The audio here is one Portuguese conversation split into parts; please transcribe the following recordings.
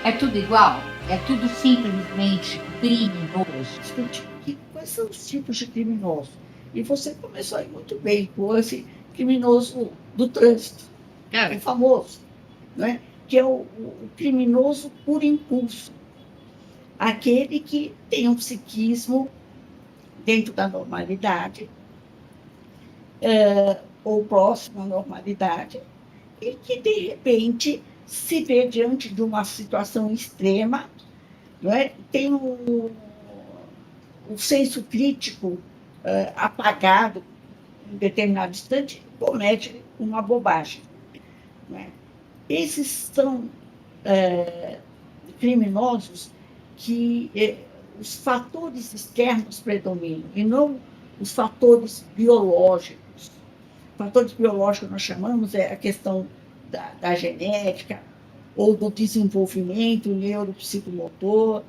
É tudo igual? É tudo simplesmente criminoso? Quais são os tipos de criminoso? E você começou aí muito bem com esse criminoso do trânsito, o famoso, né? Que é o criminoso por impulso, aquele que tem um psiquismo dentro da normalidade, ou próximo à normalidade, e que, de repente, se vê diante de uma situação extrema, não é? Tem um senso crítico apagado em determinado instante, comete uma bobagem. Não é? Esses são criminosos que os fatores externos predominam, e não os fatores biológicos. Fatores biológicos nós chamamos a questão da genética, ou do desenvolvimento neuropsicomotor,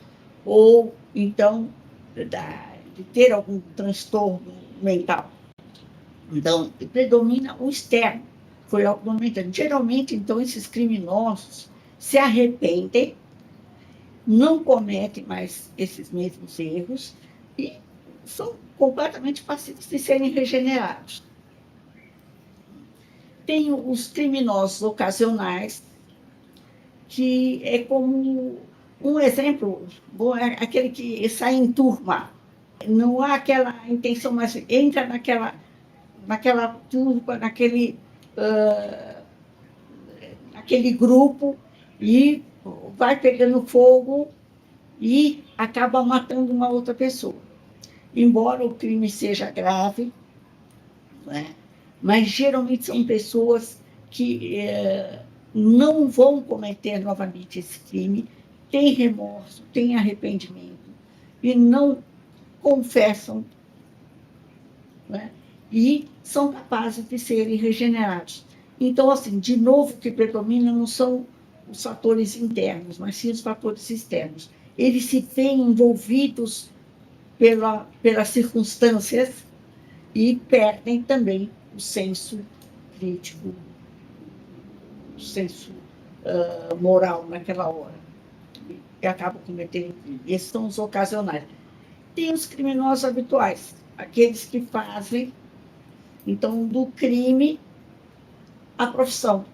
ou então de ter algum transtorno mental. Então, predomina o externo, foi aumentando. Geralmente, então, esses criminosos se arrependem, não cometem mais esses mesmos erros e são completamente passíveis de serem regenerados. Tem os criminosos ocasionais, que é como um exemplo, aquele que sai em turma. Não há aquela intenção, mas entra naquela turma, naquele grupo e vai pegando fogo e acaba matando uma outra pessoa. Embora o crime seja grave, né? Mas geralmente são pessoas que não vão cometer novamente esse crime, têm remorso, têm arrependimento e não confessam, né? E são capazes de serem regenerados. Então, assim, de novo, o que predomina não são os fatores internos, mas sim os fatores externos. Eles se veem envolvidos pelas circunstâncias e perdem também o senso crítico, o senso moral naquela hora. E acabam cometendo crime. Esses são os ocasionais. Tem os criminosos habituais, aqueles que fazem, então, do crime a profissão.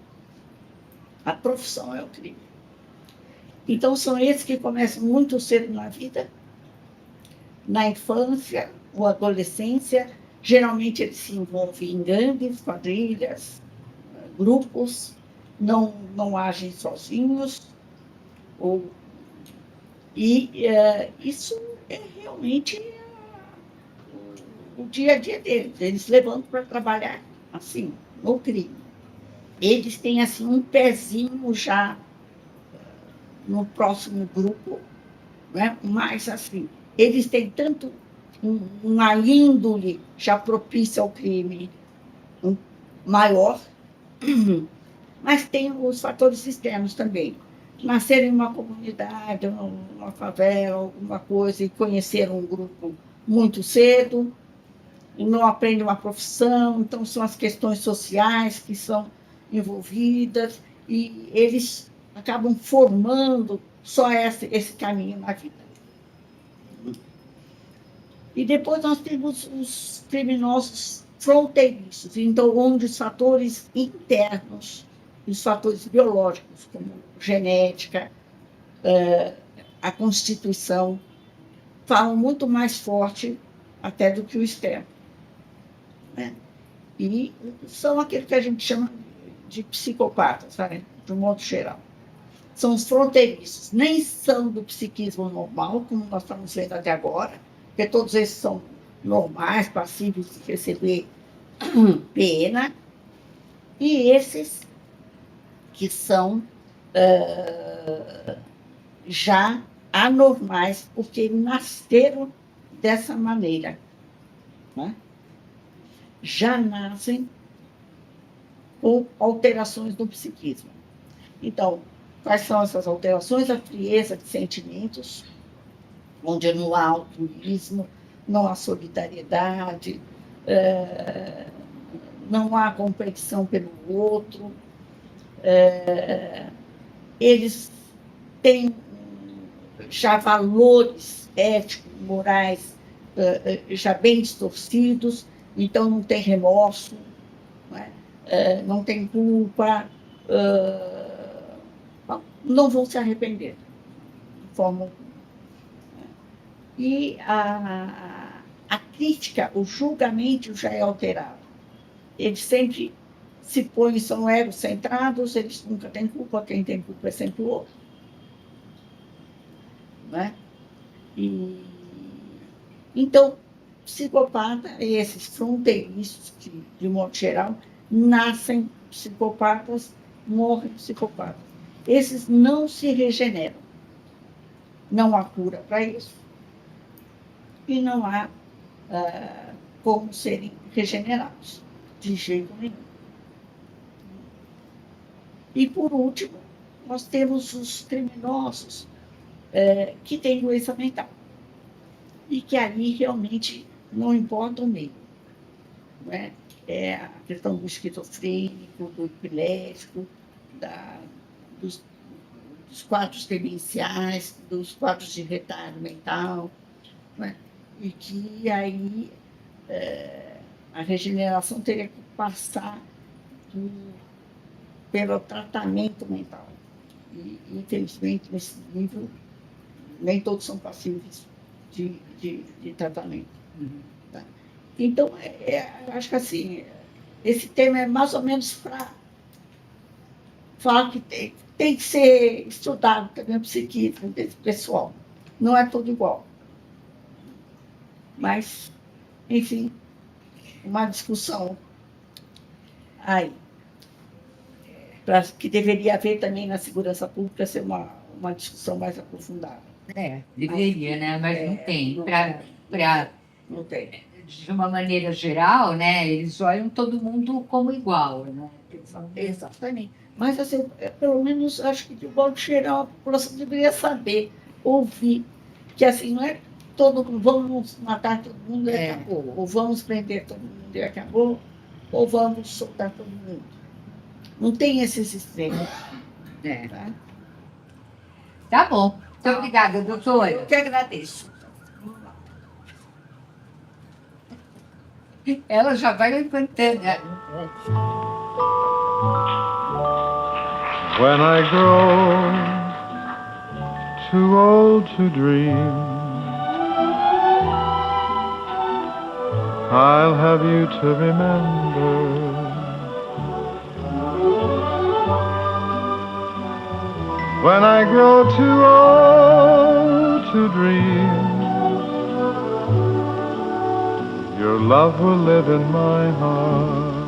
A profissão é o crime. Então, são esses que começam muito cedo na vida, na infância ou adolescência. Geralmente, eles se envolvem em gangues, quadrilhas, grupos, não agem sozinhos. Isso é realmente o dia a dia deles. Eles levantam para trabalhar assim, no crime. Eles têm assim um pezinho já no próximo grupo, né? Mas assim, eles têm tanto uma índole já propícia ao crime maior, mas tem os fatores externos também. Nascer em uma comunidade, uma favela, alguma coisa, e conhecer um grupo muito cedo, e não aprende uma profissão, então são as questões sociais que são envolvidas, e eles acabam formando só esse caminho na vida. E depois nós temos os criminosos fronteiriços, então, onde os fatores internos, os fatores biológicos, como genética, a constituição, falam muito mais forte até do que o externo. Né? E são aqueles que a gente chama de psicopatas, sabe? De um modo geral. São os fronteiriços, nem são do psiquismo normal, como nós estamos vendo até agora, porque todos esses são normais, passíveis de receber pena, e esses que são já anormais, porque nasceram dessa maneira. Né? Já nascem com alterações do psiquismo. Então, quais são essas alterações? A frieza de sentimentos, onde não há altruísmo, não há solidariedade, não há competição pelo outro. Eles tem já valores éticos, morais já bem distorcidos, então não tem remorso, não é? Não tem culpa, não vão se arrepender de forma alguma. E a crítica, o julgamento já é alterado. Eles sempre se põem, são egocentrados, eles nunca têm culpa, quem tem culpa é sempre o outro. Não é? Então, psicopata, esses fronteiriços, que, de modo geral, nascem psicopatas, morrem psicopatas. Esses não se regeneram. Não há cura para isso. E não há como serem regenerados, de jeito nenhum. E, por último, nós temos os criminosos que têm doença mental. E que aí realmente não importa o meio. Não é? É a questão do esquizofrênico, do epilético, dos quadros demenciais, dos quadros de retardo mental, não é? E que aí a regeneração teria que passar pelo tratamento mental. E, infelizmente, nesse livro, nem todos são passíveis de tratamento. Tá? Então, acho que assim, esse tema é mais ou menos para falar que tem que ser estudado também o psiquismo desse pessoal. Não é tudo igual. Mas, enfim, uma discussão aí, que deveria haver também na segurança pública, ser uma discussão mais aprofundada. Deveria, né? Mas não tem. Não tem. De uma maneira geral, né? Eles olham todo mundo como igual, né? Exatamente. Mas, assim, pelo menos, acho que, de modo geral, a população deveria saber, ouvir, que, assim, não é todo mundo, vamos matar todo mundo e acabou, ou vamos prender todo mundo e acabou, ou vamos soltar todo mundo. Não tem esses extremos. Tá bom. Muito obrigada, doutora. Eu que agradeço. Ela já vai levantando. When I grow too old to dream, I'll have you to remember. When I grow too old to dream, your love will live in my heart.